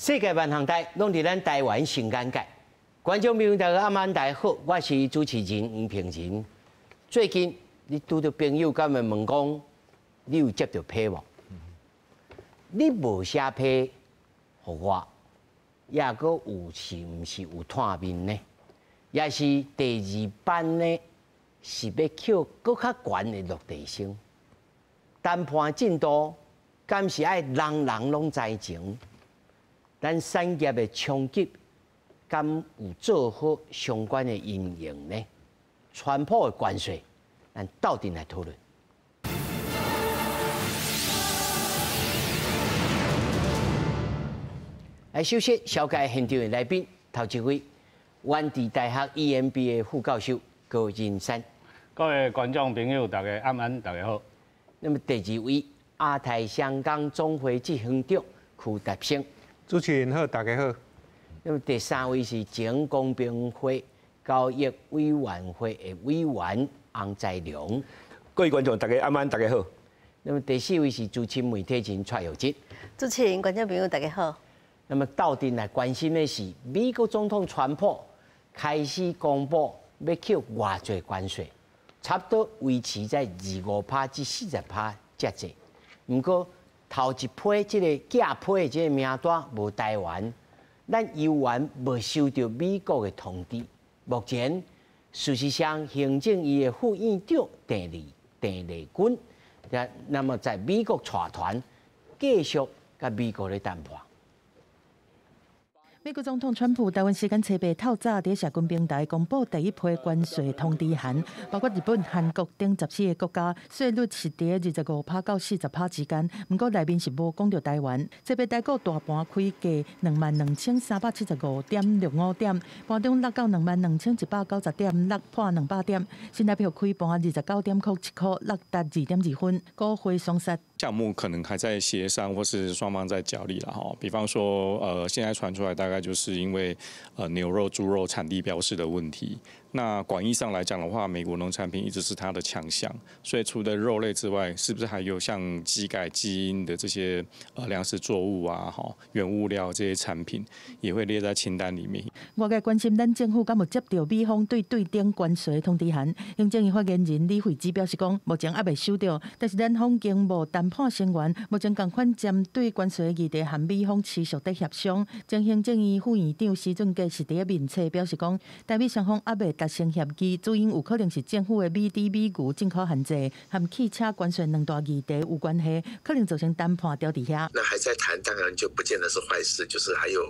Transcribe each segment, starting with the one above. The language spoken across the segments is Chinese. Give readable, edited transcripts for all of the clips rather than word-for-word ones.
世界万行台拢伫咱台湾新眼界。观众朋友大家晚安，大家好，我是主持人黄平仁。最近你拄到朋友敢会问讲，你有接到批无？你无写批，互我，也阁有是毋是有摊面呢？也是第二班呢？是要扣搁较悬的落地生？谈判进度，敢是爱人人拢知情？咱产业的冲击，敢有做好相关的运营呢？川普的关税，咱斗阵来讨论。来，首先小介现场的来宾，头一位，原地大学 EMBA 副教授高仁山。各位观众朋友，大家晚安，大家好。那么第二位，亚太香港总会执行长曲达生。主持人好，大家好。那么第三位是前公平会交易委员会的委员洪在良。各位观众，大家晚安，大家好。那么第四位是资深媒体人蔡友吉。主持人、观众朋友，大家好。那么到底来关心的是，美国总统川普开始公布要扣偌济关税，差不多维持在25%至40%这济。不过头一批这个假批的这个名单无台湾，咱犹原无收到美国的通知。目前事实上，行政院的副院长郑丽君，那么在美国带团继续跟美国的谈判。美国总统川普台湾时间七8透早伫社群平台公布第一批关税通知函，包括日本、韩国等14个国家，税率是伫25%到40%之间。不过内面是无讲到台湾。这笔台股大盘开价22375.65点，盘中落到22190.6，落破200点。新台票开盘29点1块，落达2.2分，股汇双杀。项目可能还在协商，或是双方在角力了哈。比方说，现在传出来大概就是因为牛肉、猪肉产地标示的问题。那广义上来讲的话，美国农产品一直是它的强项，所以除了肉类之外，是不是还有像基改基因的这些粮食作物啊、原物料这些产品，也会列在清单里面。外界关心咱政府敢有接到美方对顶关税通知函，行政院发言人李慧芝表示讲，目前还未收到，但是咱方经贸谈判成员目前同款针对关税议题和美方持续在协商。前行政院副院长施俊杰是第一面册表示讲，台美双方还未达成协议，主因有可能是政府的美猪、美牛进口限制和汽车关税两大议题有关系，可能造成谈判掉底下。那还在谈，当然就不见得是坏事，就是还有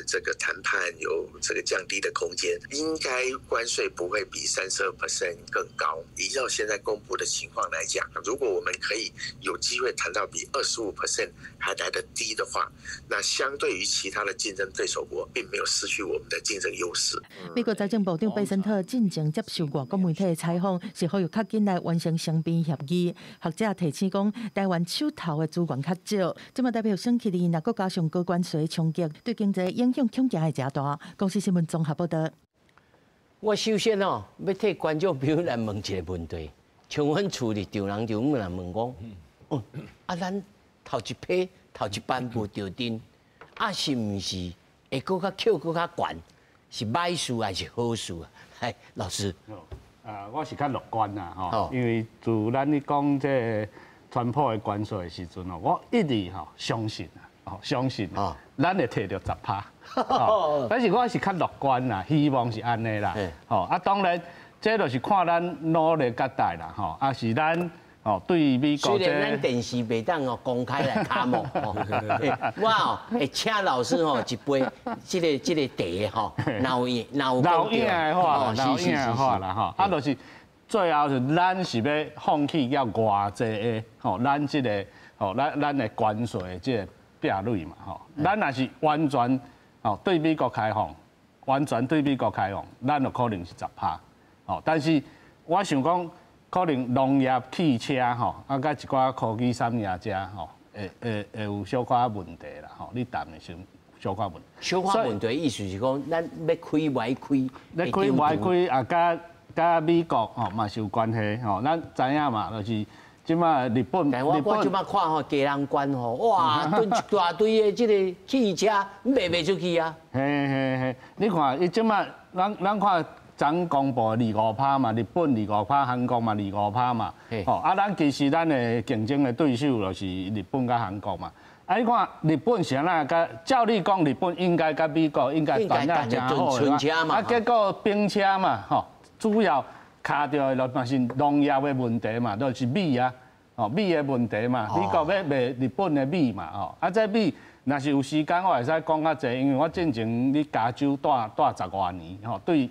这个谈判有这个降低的空间，应该关税不会比32% 更高。依照现在公布的情况来讲，如果我们可以有机会谈到比25% 还来得低的话，那相对于其他的竞争对手国，并没有失去我们的竞争优势。美国财政部长贝森特进前接受外国媒体的采访，是呼吁较紧来完成双边协议。学者提醒讲，台湾手头的资源较少，这么代表星期二若搁加上高关税冲击，对经济影响恐惊会真大。公司新闻综合报道。我首先要替观众朋友来问一个问题，像阮厝里丈人就问人问讲，咱头一批头一班无着阵，是毋是会搁较扣搁较悬？是歹事还是好事啊？哎，老师。我是较乐观啦，因为自咱咧讲这川普的关税的时阵我一直相信咱会摕到10%。但是我是较乐观啦，希望是安尼啦。当然，这就是看咱努力甲大啦，是咱。对美国虽然咱电视袂当公开来卡幕，我会请老师一杯这个茶闹影的话啦，就是最后是咱是要放弃要偌济的咱这个咱的关税的这个壁垒嘛咱若是完全对美国开放，咱就可能是10%但是我想讲。可能农业、汽车甲一寡科技产业者会有小可问题啦你谈的是小可问题。小可问题意思是讲，咱要开歹开，甲美国嘛是有关系咱知影嘛，就是即马日本，但我即马看吼，家人关吼，哇，蹲一大堆的即个汽车卖出去啊。嘿，你看伊即马，咱看咱公布25%嘛，日本25%，韩国嘛25%嘛。吼，啊，咱其实咱的竞争的对手就是日本甲韩国嘛。啊，你看日本是安那甲，照你讲，日本应该甲美国应该谈得真好的嘛。啊，结果兵车嘛，吼，主要卡到的嘛是农业的问题嘛，就是米啊，哦，米的问题嘛，美国要卖日本的米嘛，吼，啊，这米若是有时间，我会使讲较济，因为我进前伫加州待10多年，吼，对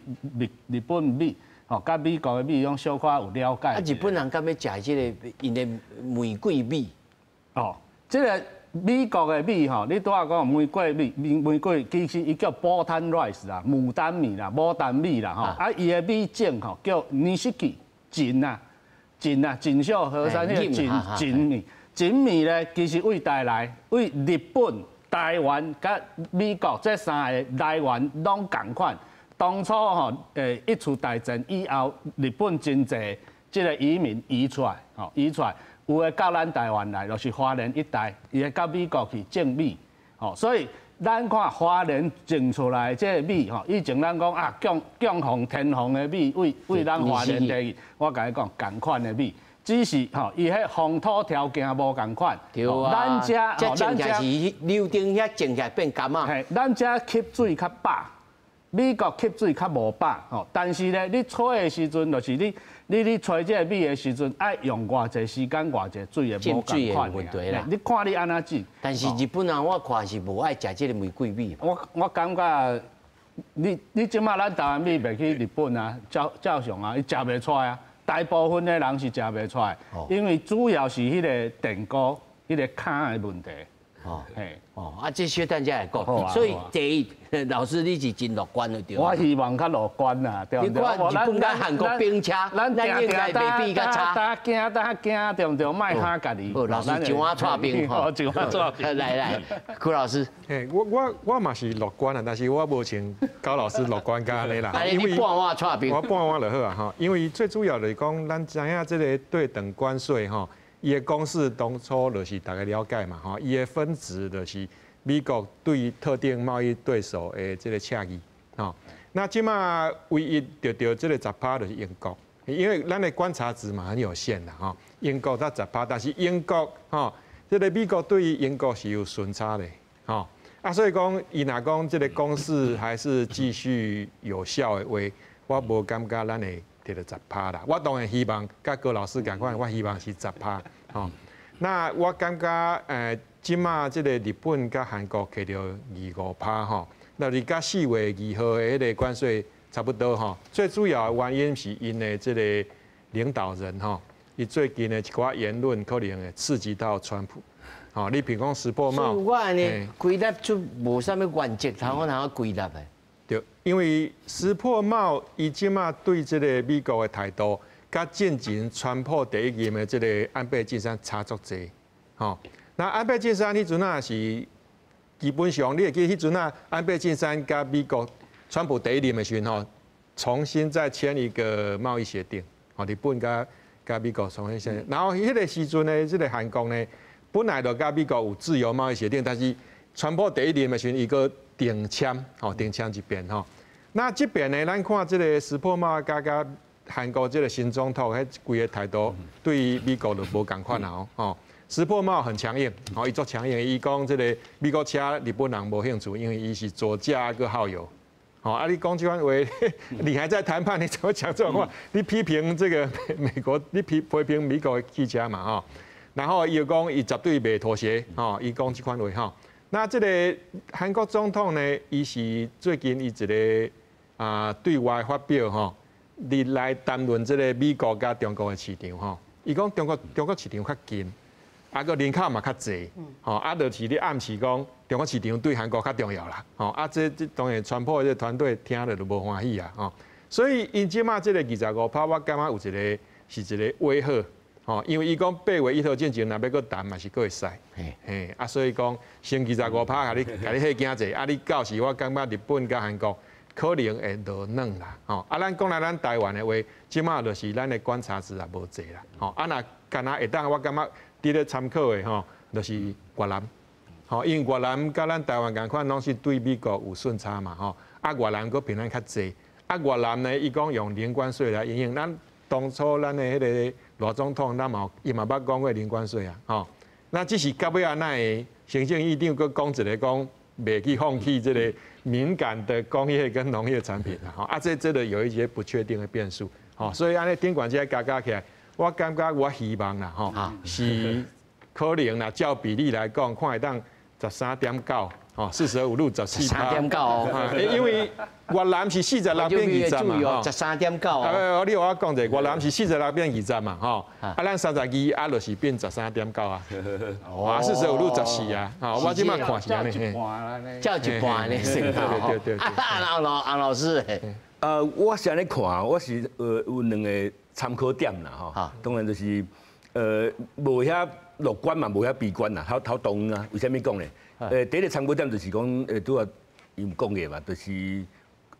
日本米，吼，甲美国的米，拢小可有了解。啊，日本人敢要食即个因的玫瑰米？哦，这个。美国的米吼，你拄仔讲玫瑰米，玫瑰其实伊叫牡丹 rice 啦，牡丹米啦，牡丹米啦吼。啊，伊的米种吼叫nisiki 锦啊，锦绣河山迄个锦米咧，其实为台来，为日本、台湾甲美国这三个来源拢共款。当初吼，一出大战以后，日本真济即个移民移出来，吼移出来。有诶到咱台湾来，就是花莲一带，伊会到美国去种米，吼，所以咱看花莲种出来即个米，吼，以前咱讲啊，降红天红的米，为咱花莲地区，我甲你讲，共款的米，只是吼，伊迄风土条件无共款，对啊，咱种起来是柳丁遐种起来变甘啊，嘿，咱遮吸水较饱，美国吸水较无饱，吼，但是咧，你吹的时阵，就是你吹这个米的时阵，爱用偌济时间、偌济水的无共款的。你看你安怎种？但是日本人我看是无爱食这个玫瑰米。我感觉你即马咱台湾米卖去日本啊，照常啊，伊食袂出来啊。大部分的人是食袂出来，因为主要是迄个电锅、迄个卡的问题。哦，嘿，啊，这小等下来讲。所以第一，老师你是真乐观的对。我希望较乐观啦，对不对？你看日本甲韩国兵车，咱应该未比较差。大家惊，对不对？卖吓家己。老师一碗串冰，一碗串冰。来，柯老师。嘿，我嘛是乐观啊，但是我无像高老师乐观甲安尼啦。因为半碗串冰。我半碗就好啊，哈，因为最主要就是讲，咱知影这个对等关税哈。伊的公式当初就是大家了解嘛，吼，伊的分值就是美国对特定贸易对手的这个侧议，吼。那即马唯一得到这个10%就是英国，因为咱的观察值嘛很有限的吼。英国才10%，但是英国吼，这个美国对于英国是有顺差的，吼。啊，所以讲伊若讲这个公式还是继续有效的话，我无感觉咱会摕到10%啦。我当然希望，甲高老师共款，我希望是10%。吼，那我感觉即马即个日本甲韩国摕到25%吼，那是甲4月2号的迄个关税差不多吼。最主要的原因是因的即个领导人吼，伊最近的一寡言论可能会刺激到川普。吼，你譬如讲石破茂，所以我安尼归纳出无啥物原则，通哪归纳的？对，因为石破茂伊即马对即个美国的态度。甲进前川普第一任的这个安倍晋三差足济，吼。那安倍晋三迄阵啊是基本上，你会记迄阵啊，安倍晋三甲美国川普第一任的时候，吼，重新再签一个贸易协定，吼，日本甲美国重新签。然后迄个时阵呢，这个韩国呢，本来就甲美国有自由贸易协定，但是川普第一任的时候，伊个顶签，吼，顶签一边，吼。那这边呢，咱看这个石破茂甲韩国这个新总统，迄规个态度对美国就无共款啦吼。石破茂很强硬，伊足强硬，伊讲这个美国车日本人无兴趣，因为伊是左驾个耗油。啊，你讲这番话，你还在谈判，你怎么讲这种话？你批评这个美国，你批评美国的汽车嘛然后伊又讲伊绝对袂妥协，伊讲这款话那这个韩国总统呢，伊是最近伊一个对外发表你来谈论这个美国甲中国的市场伊讲中国市场较近，个人口嘛较济，就是你暗示讲中国市场对韩国较重要啦，这当然川普这团队听了就无欢喜啊，所以因即马这个25%，我感觉有一个威吓，因为伊讲8月1号之前若要搁谈嘛是搁会使，所以讲先25%，甲你吓惊者，你到时我感觉日本甲韩国。可能会落软啦，吼。啊，咱讲来咱台湾的话，即马就是咱的观察值也无济啦，吼。啊，若干那会当，我感觉伫咧参考的吼，就是越南，吼，因为越南甲咱台湾共款，拢是对美国有顺差嘛，吼。啊，越南佫比咱较济，啊，越南呢，伊讲用零关税来应。咱当初咱的迄个罗总统，咱嘛伊嘛捌讲过零关税啊，吼。那只是到尾啊，那会行政院长佫讲一个讲。袂去放弃这个敏感的工业跟农业产品啦，吼啊，这真的有一些不确定的变数，吼，所以安尼顶管这加起来，我感觉我希望啦，吼，是可能啦，照比例来讲，看会当13.9，吼，45入14%。13.9哦，因为越南是46变20嘛，吼，13.9哦。你我讲者，越南是46变20嘛，吼，啊，咱32啊，就是变13.9啊，啊，45入14啊，吼，我即马看是安尼，照一半呢，对。安老师，我是安尼看，我是有两个参考点啦，吼，当然就是无遐乐观嘛，无遐悲观啦，好动啊，为虾米讲呢？第一个参考点就是讲，拄啊，因讲嘅嘛，就是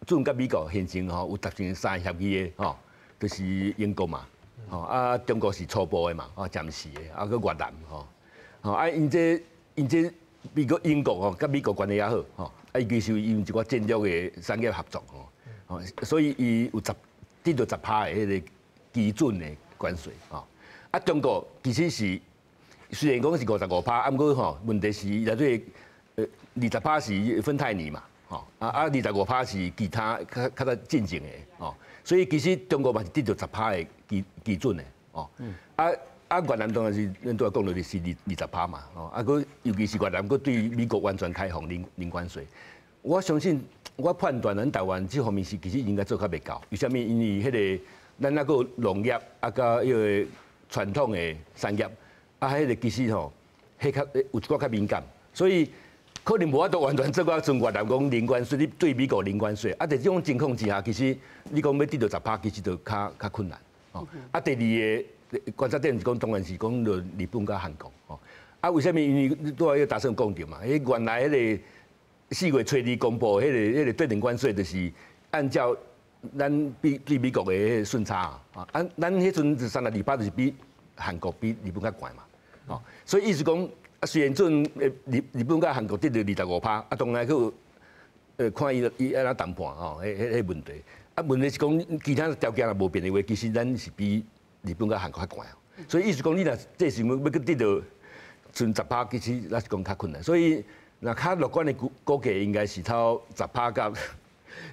最近甲美国现成吼有达成3协议嘅吼，就是英国嘛，吼啊中国是初步嘅嘛，哦暂时嘅，啊个越南吼，啊因这美国英国吼，甲美国关系也好吼，啊伊其实因一寡战略嘅产业合作吼，所以伊有得到10%嘅迄个基准嘅关税吼，啊中国其实是。虽然讲是55%，啊，不过吼，问题是内底20%是芬太尼嘛，吼啊25%是其他较早进前的吼，所以其实中国嘛是得到10%的基准的哦，越南当然是咱拄仔讲到的是20%嘛，哦，啊个尤其是越南个对美国完全开放零关税，我相信我判断咱台湾这方面是其实应该做较袂够，为虾米？因为迄个咱那个农业啊，甲迄个传统的产业。啊，迄个其实吼，迄较有一寡较敏感，所以可能无法度完全做到像越南讲零关税，你对美国零关税。啊，在这种情况之下，其实你讲要得到10%，其实就较困难。哦，啊，第二个观察点是讲，当然是讲到日本甲韩国。哦，啊，为虾米？因为拄仔要大声讲着嘛，迄原来迄个4月初2公布迄个对零关税，就是按照咱对美国的迄个顺差啊，咱迄阵就32%，就是比韩国比日本较悬嘛。哦，所以意思讲，虽然阵日本甲韩国得到25%，啊，当然佮看伊安怎谈判吼，迄问题。啊，问题是讲其他条件也无变的话，其实咱是比日本甲韩国较悬。所以意思讲，你若这时要去得到剩10%，其实那是讲较困难。所以若较乐观的估计应该是超10%甲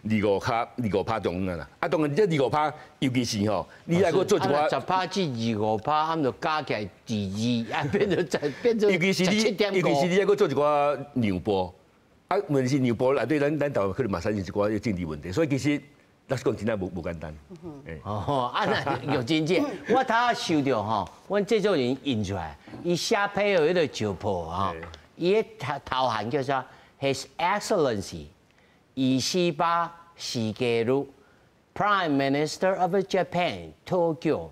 25%中啦。啊，当然这25%，尤其是吼，你爱搁做一寡10%至25%，按就加起来2，啊变成尤其是你爱搁做一寡让步，啊，问题是让步内底咱台湾可能嘛产生一寡政治问题，所以其实咱是讲真正无简单。哦，啊那有经济，我头收到吼，阮制作人印出来，伊写配合迄个招破吼，伊个头衔叫做 His Excellency。28世界路 Prime Minister of Japan Tokyo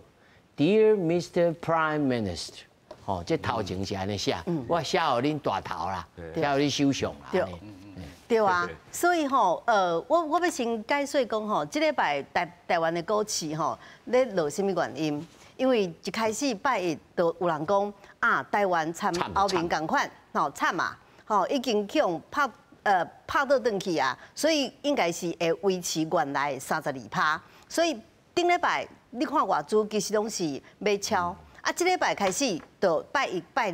Dear Mr. Prime Minister， 哦，这头前是安尼写，我写互恁大头啦，写互恁首相啦。对啊，所以吼，我要先解说讲吼，这礼拜台湾的股市吼，咧落什么原因？因为一开始拜一就有人讲啊，台湾参欧盟共款，吼惨嘛，吼已经去用拍倒转去啊，所以应该是会维持原来的32%。所以顶礼拜你看外资其实拢是买超，啊，这礼拜开始就拜一拜二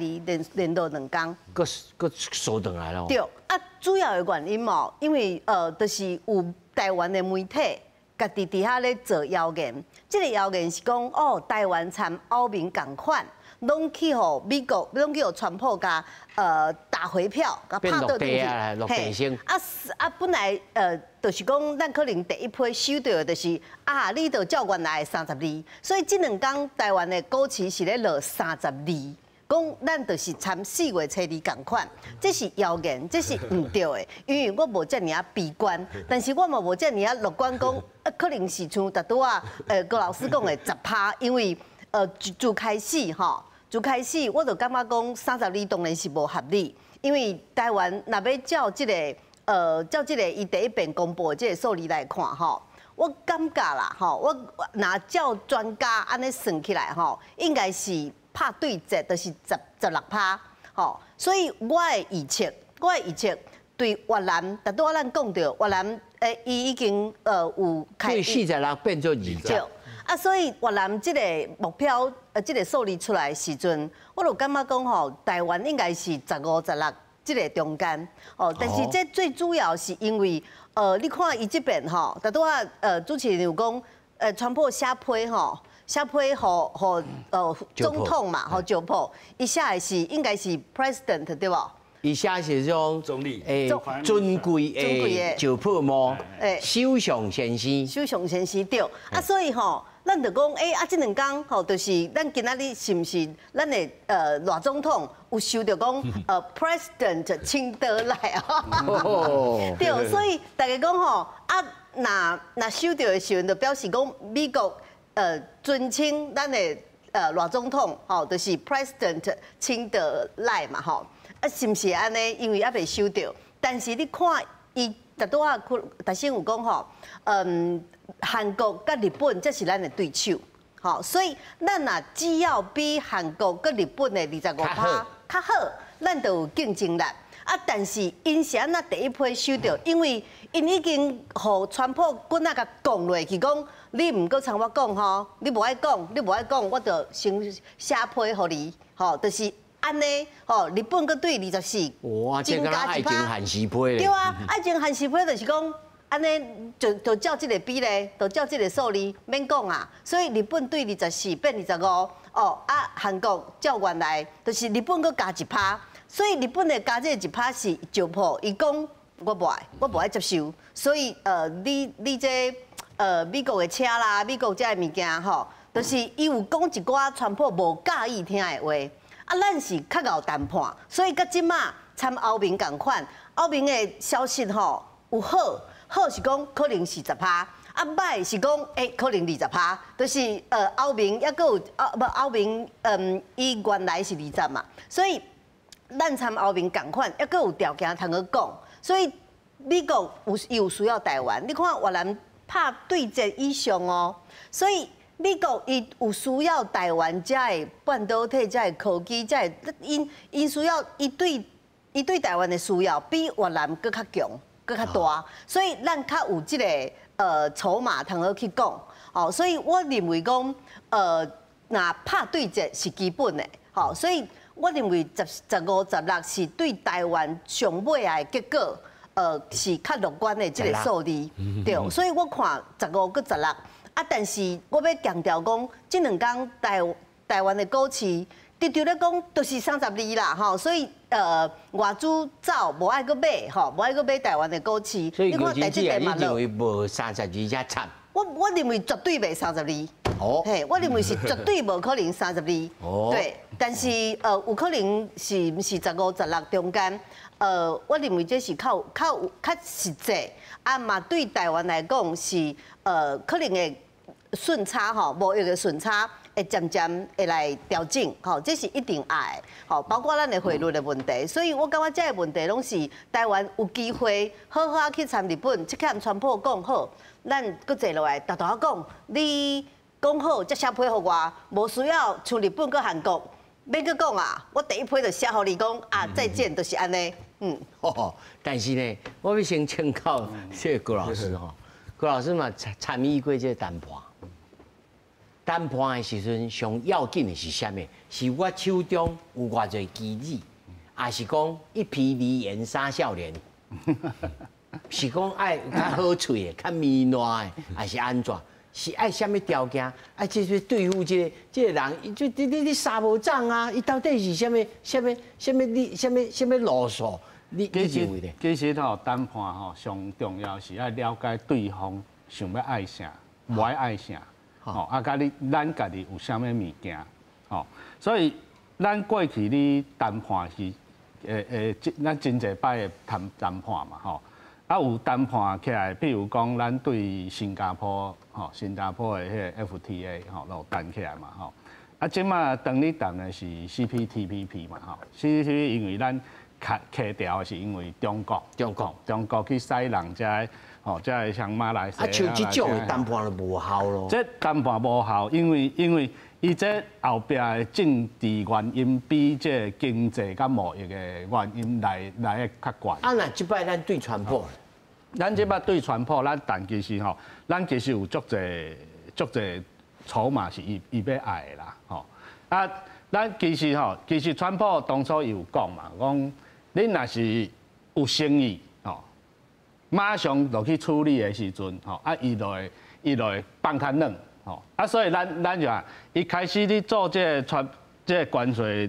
连到2天，佫收回来了。对，啊，主要的原因哦，因为就是有台湾的媒体家己底下咧做谣言，这个谣言是讲哦，台湾参欧盟共款。拢去互美国，拢去互川普甲打回票，甲拍倒进去。嘿，本来就是讲，咱可能第一批收到的就是啊，你就照原来的32，所以这2天台湾的股市是咧落32。讲咱就是参4月初2共款，这是谣言，这是唔对的。因为我无遮尔啊悲观，但是我嘛无遮尔啊乐观，讲可能是像大多啊高老师讲的10%，因为。自开始吼，自开始我就感觉讲32当然是无合理，因为台湾若要照这个照这个伊第一遍公布的这个数字来看吼，我感觉啦吼，我拿照专家安尼算起来吼，应该是拍对折就是16%吼，所以我的预测对越南，但拄仔咱讲到越南，伊已经有开对46变做20。啊，所以越南这个目标，这个数字出来的时阵，我就感觉讲吼，台湾应该是15、16这个中间哦。但是这最主要是因为，你看伊这边吼，但拄仔主持人有讲，川普写批吼，写批互总统嘛，互就普，伊写的是应该是 president 对无？伊写是种总理，尊贵的就普模，首相先生，首相先生对。啊，所以吼。咱就讲，这两天吼，就是咱今仔日是毋是咱的赖总统有收到讲President 清德来啊？对，所以大家讲吼，那收到的时候，就表示讲美国尊称咱的赖总统吼，就是 President 清德来嘛吼，是毋是安尼？因为还未收到，但是你看伊大先有讲吼，韩国甲日本这是咱的对手，好，所以咱若只要比韩国甲日本的25%较好，咱就有竞争力。啊，但是因是安那第一批收到，因为因已经互川普滚仔甲讲落去，讲你唔过参我讲吼，你无爱讲，我就先写批互你，吼，就是安尼，吼，日本佮对24，哇，这个爱情限时批对啊，爱情限时批就是讲。安尼就照这个比例，就照这个数字，免讲啊。所以日本对24变25，哦啊，韩国照原来，就是日本佮加1%，所以日本的加这1%是就破，伊讲我不爱接受。所以你这美国的车啦，美国这的物件吼，就是伊有讲一寡川普无介意听的话，啊，咱是较熬谈判，所以甲即马参欧盟共款，欧盟的消息吼有好是讲可能是10%，啊歹是讲可能20%，就是欧盟也佫有欧盟伊原来是20嘛，所以咱参欧盟共款，也佫有条件通去讲，所以美国有需要台湾，你看越南拍对折以上哦，所以美国伊有需要台湾遮的半导体、遮的科技、遮的因需要伊对台湾的需要比越南佫较强。更较大，所以咱较有这个筹码通好去讲，哦，所以我认为讲那拍对折是基本的，好，所以我认为15、16是对台湾上尾的结果，是较乐观的这个数字，对，所以我看15跟16，啊，但是我要强调讲，这两天台湾的股市。直直咧讲，就是32啦，吼，所以外资走无爱去买，吼，无爱去买台湾的股市。所以你看台积电嘛，你认为无32才惨？我认为绝对袂32。哦，嘿，我认为是绝对无可能32。哦，对，但是有可能是毋是15、16中间？我认为这是较实际，啊嘛对台湾来讲是可能会顺差吼，贸易的顺差。会渐渐会来调整，吼，这是一定爱，吼，包括咱的汇率的问题，所以我感觉这个问题拢是台湾有机会好好去参日本，即欠川普讲好，咱搁坐落来，大大讲，你讲好才写批互我，无需要像日本搁韩国，要搁讲啊，我第一批就写互你讲啊，再见，就是安尼，但是呢，我要先请教这个郭老师吼，郭老师嘛参与过这个谈判。谈判的时阵，上要紧的是啥物？是我手中有偌侪机子，还是讲一批梨园三少年？是讲爱较好喙的、较绵软的，还是安怎？是爱啥物条件？爱就是对付这个人，就你杀无涨啊！伊到底是啥物路数？你认为咧？其实吼谈判吼上重要是要了解对方想要爱啥，无爱啥。吼，啊，甲咱家己有啥物物件，吼，所以咱过去咧谈判是，咱真侪摆的谈判嘛，吼，啊有谈判起来，譬如讲咱对新加坡，吼，新加坡的迄个 FTA， 吼，都谈起来嘛，吼，啊，即马当你谈的是 CPTPP 嘛，吼 ，CPTPP 因为咱卡掉是因为中国去塞人遮，吼，遮像马来西亚。像这种的谈判就无效咯。这谈判无效，因为伊这后壁的政治原因比这经济甲贸易的原因来的较悬。那即摆咱对川普，咱即摆对川普，但其实吼，咱其实有足侪筹码是伊要爱的啦，吼。咱其实川普当初伊有讲嘛，讲恁若是有生意，吼，马上落去处理的时阵，吼，伊就会放较软。哦，所以咱就一开始你做这关税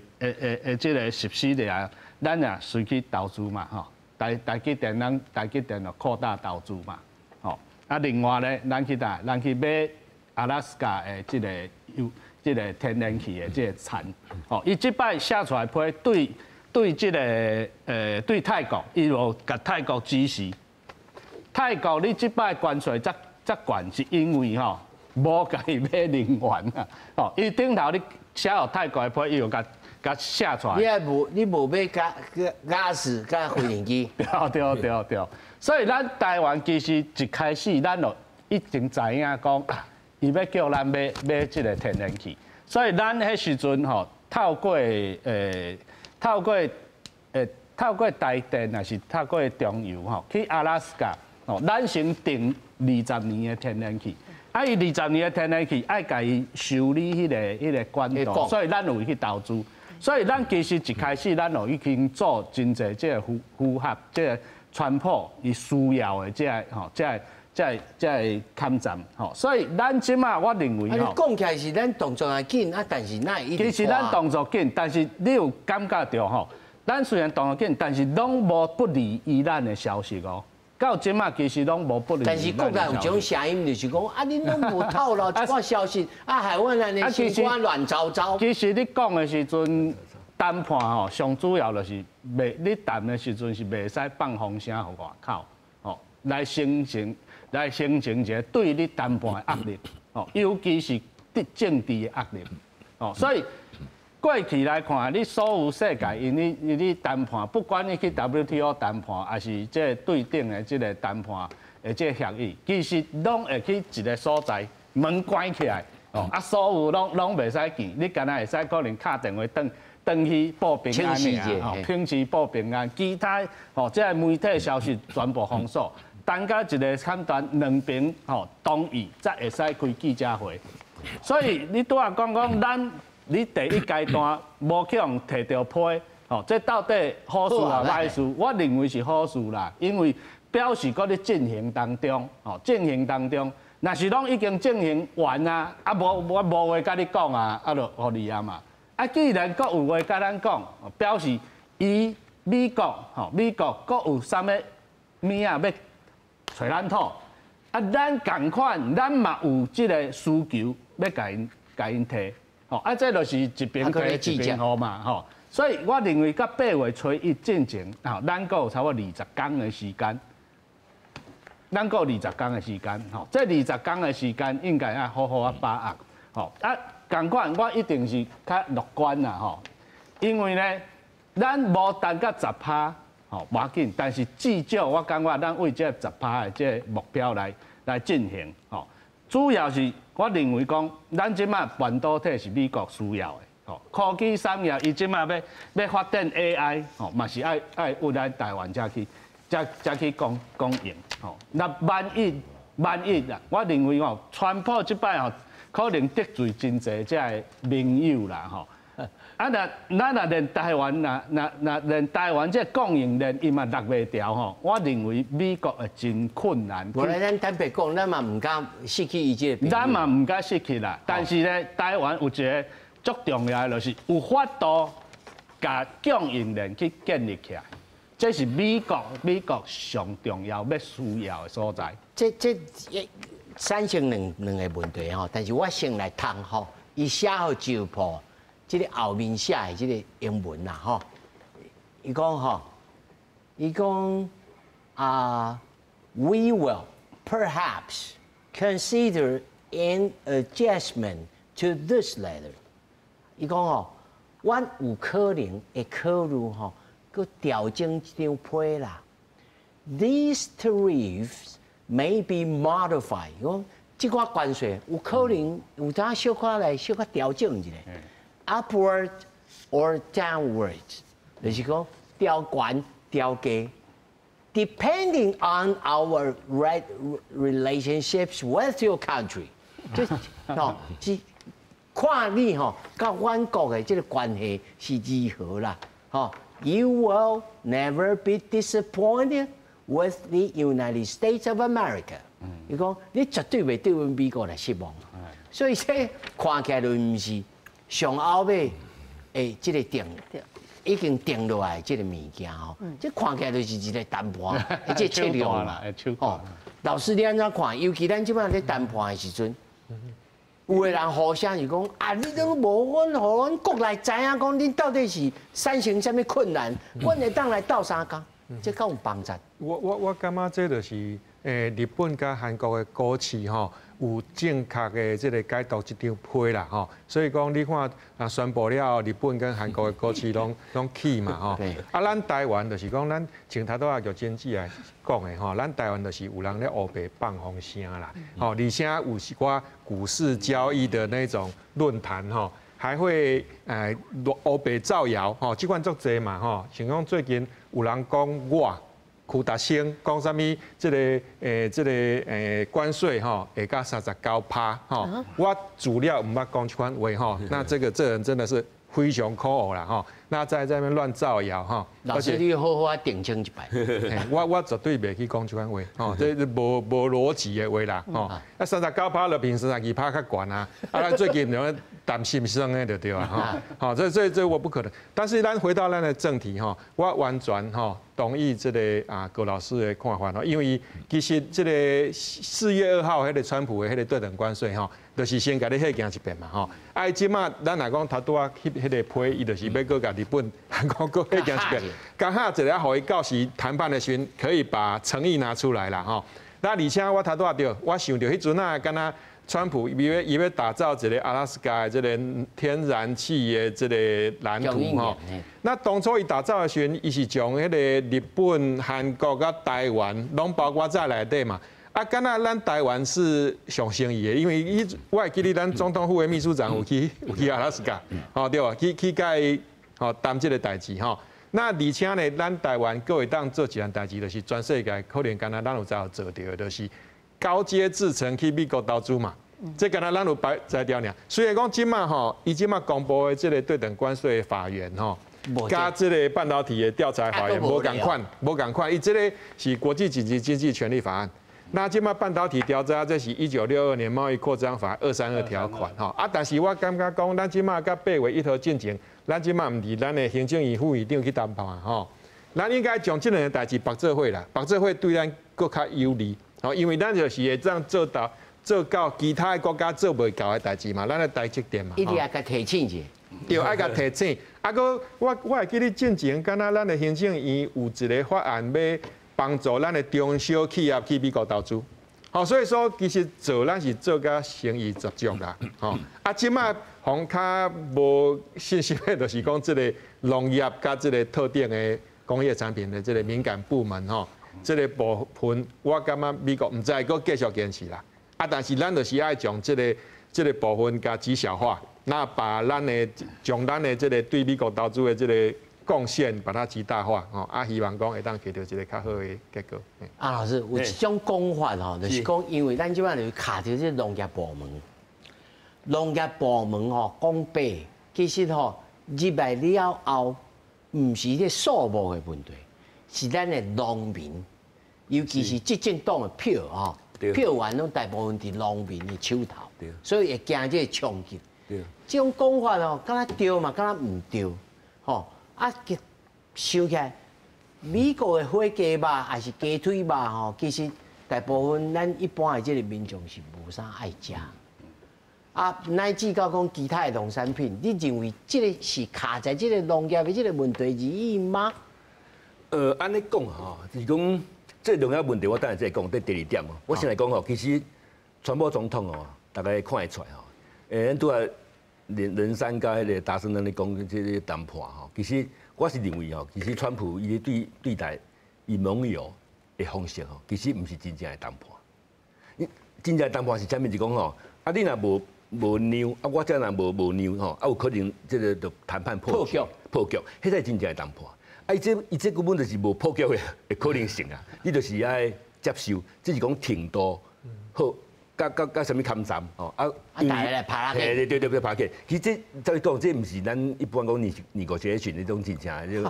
这个实施的啊，咱也随去投资嘛，吼，台积电就扩大投资嘛，吼，另外咧，咱去买阿拉斯加的这个天然气的这个产，哦，伊即摆写出来批对这个对泰国，伊就甲泰国支持，泰国你即摆关税则悬，是因为吼。无家己买能源啊！哦，伊顶头你写互泰国的批，伊就甲写出来。你无买驾驶甲飞行机？对。所以咱台湾其实一开始咱就已经知影讲，伊要叫咱买即个天然气。所以咱迄时阵吼，透过台电还是透过中油吼，去阿拉斯加哦，咱先订20年的天然气。伊20年的天然气爱家己修理迄个管道，所以咱有去投资。所以咱其实一开始咱就已经做真侪即个符合即个川普伊需要的即个勘站吼。所以咱即马我认为吼，你讲起来是咱动作也紧但是那其实咱动作紧，但是你有感觉到吼，咱虽然动作紧，但是拢无不利于咱的消息哦。到即马其实拢无不利。但是国内有一种声音，就是讲恁拢无透露一寡消息，海湾人的新闻乱糟糟。其实你讲的时阵，谈判吼，上主要就是你谈的时阵是袂使放风声互外口，吼，来形成一个对你谈判的压力，吼，尤其是政治的压力，吼，所以。过去来看，你所有世界，因你谈判，不管你去 WTO 谈判，还是这对等的这个谈判的这协议，其实拢会去一个所在门关起来，哦，所有拢袂使见，你敢若会使可能敲电话登去报平安尔，平时报平安，其他哦，这媒体消息全部封锁，等到一个判断两边哦同意，才会使开记者会。所以你拄仔讲咱。你第一阶段无去用摕到批，吼，这到底好事啊歹事？我认为是好事啦，因为表示搁咧进行当中，吼，进行当中，若是拢已经进行完啊，我无话甲你讲啊，就互你啊嘛。既然搁有话甲咱讲，表示美国搁有啥物物啊要找咱讨，咱共款，咱嘛有即个需求要甲因摕。哦，这就是一边提一边好嘛，吼，所以我认为到8月初1进前，吼，咱还有差不多20天的时间，吼，这20天的时间应该要好好把握，吼，同款我一定是较乐观啦，吼，因为呢，咱无达到10%，吼，无要紧，但是至少我感觉咱为这10%的这目标来进行，吼，主要是。我认为讲，咱即马半导体是美国需要的，吼，科技产业伊即马要发展 AI， 吼，嘛是爱有来台湾才去供应，吼。那万一啦，我认为吼，川普即摆吼，可能得罪真侪即个盟友啦，吼。咱若连台湾连台湾这供应链伊嘛落袂掉吼，我认为美国会真困难。无来咱坦白讲，咱嘛唔敢失去伊这个。咱嘛唔敢失去啦，但是咧，台湾有一个足重要的，就是有法度甲供应链去建立起来，这是美国上重要要需要的所在。这产生两个问题吼，但是我先来谈吼，伊写好就破。这个后面写的这个英文啦，吼，伊讲we will perhaps consider an adjustment to this letter。伊讲吼，阮有可能会考虑吼，佮调整一张批啦。These tariffs may be modified。讲即款关税有可能有当小可来小可调整一下 ，upward or downward， 就是讲调悬调低。Depending on our relationships with your country， 即是看你甲阮国的这个关系是如何啦。You will never be disappointed with the United States of America。伊讲你绝对袂对阮美国来失望。所以这看起来就毋是上后尾诶，这个定。已经定落来这个物件这看起来就是一个谈判，这策略嘛。老师，你安怎看？尤其咱即摆咧谈判的时阵，有个人互相就讲啊，你都无阮，互阮国内知影讲，恁到底是产生什么困难，阮会当来斗相共，这够有帮助。我感觉这就是日本甲韩国的股市有正确的这个解读这张批啦所以讲你看宣布了日本跟韩国的股市拢起嘛咱台湾就是讲咱像头拄玉经济来讲的咱台湾就是有人咧黑白放风声啦而且有一寡股市交易的那种论坛还会黑白造谣这款足济嘛像讲最近有人讲我。邱达生讲啥物？这个关税会到39%我资料唔捌讲这款话那这人真的是非常可恶啦那在那边乱造谣老师，你好好定清一摆。我绝对袂去讲这款话这无逻辑的话啦39%就比32%较悬啊咱最近有担心生的就对啊这我不可能。但是咱回到咱的正题我完全同意这个郭老师的看法因为其实这个4月2号迄个川普的迄个对等关税就是先甲你迄行一遍嘛即马咱若讲头拄啊迄个批，伊就是要搁甲日本、韩国搁迄行一遍，刚好一个互伊到时谈判的时阵可以把诚意拿出来啦那而且我头拄啊我想到迄阵敢若川普伊要打造一个阿拉斯加的这个天然气的这个蓝图那当初伊打造的时阵，伊是将迄个日本、韩国甲台湾拢包括在内底嘛。敢若咱台湾是上先伊的，因为我会记得咱总统府的秘书长有去阿拉斯加，对吧？去甲伊谈这个代志那而且呢，咱台湾各会当做一件代志，就是全世界可能敢若咱有在做到的，就是高阶制程去美国投资嘛。这敢若咱有摆在调尔。虽然讲今嘛伊今嘛公布的这个对等关税法源加这个半导体的调查法源无共款，伊这个是国际紧急经济权利法案。那今嘛半导体调查，这是1962年贸易扩张法232条款但是我感觉讲，咱今嘛甲8月1号进前，咱今嘛唔是咱的行政院副院长去谈判咱应该将这两个代志绑做伙啦，绑做伙对咱更较有利因为咱就是会这样做到其他的国家做袂到的代志嘛，咱的台积电嘛，一定要甲提醒者，对，爱甲提醒。搁我会记得进前，敢若咱的行政院有一个法案要帮助咱的中小企业去美国投资，所以说其实咱是做甲生意十足啦，即卖红较无信息的，就是讲这个农业甲这个特定的工业产品的这个敏感部门这个部分，我感觉美国唔知搁继续坚持啦。但是咱就是爱将这个部分加绩效化，那把将咱的这个对美国投资的这个贡献把它极大化希望讲会当取到一个较好的结果。老师有一种讲法就是讲，因为咱即摆就是卡着这农业部门讲白，其实入来了后，唔是这数目的问题，是咱的农民，尤其是执政党的票票源拢大部分伫农民的手头，所以会惊这个冲击。这种讲法敢若对嘛，敢若唔对，想起来，美国的火鸡肉还是鸡腿肉其实大部分咱一般的这个民众是无啥爱食。乃至到讲其他的农产品，你认为这个是卡在这个农业的这个问题而已吗？安尼讲就是讲。这农业问题，我等下再讲。第二点我先来讲其实川普总统大家看会出来咱拄啊连三甲迄个大声人咧讲这个谈判其实我是认为吼，其实川普伊对待伊盟友的方式吼，其实唔是真正的谈判。真正的谈判是啥物？是讲吼，啊你若无让，啊我这若无让吼，啊有可能这个就谈判破局，迄才真正的谈判。啊伊这根本就是无破局的可能性啊！你就是爱接受，只是讲程度好。甲什么抗战哦大家来拍拉对，拍起。其实这再讲，这唔是咱一般讲negotiation那种真正就